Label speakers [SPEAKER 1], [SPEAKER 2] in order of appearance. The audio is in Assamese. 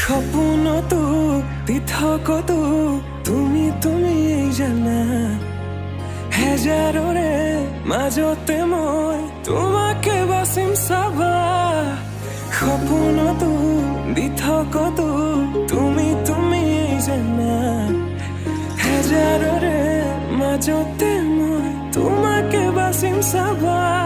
[SPEAKER 1] সপোনতো পৃথকতো তুমি জানা হেজাৰৰে মাজতে মই তোমাকে বাচিম চাবা সপোনতো পৃথকতো তুমি জানা হেজাৰৰে মাজতে মই তোমাকে বাচিম চাবা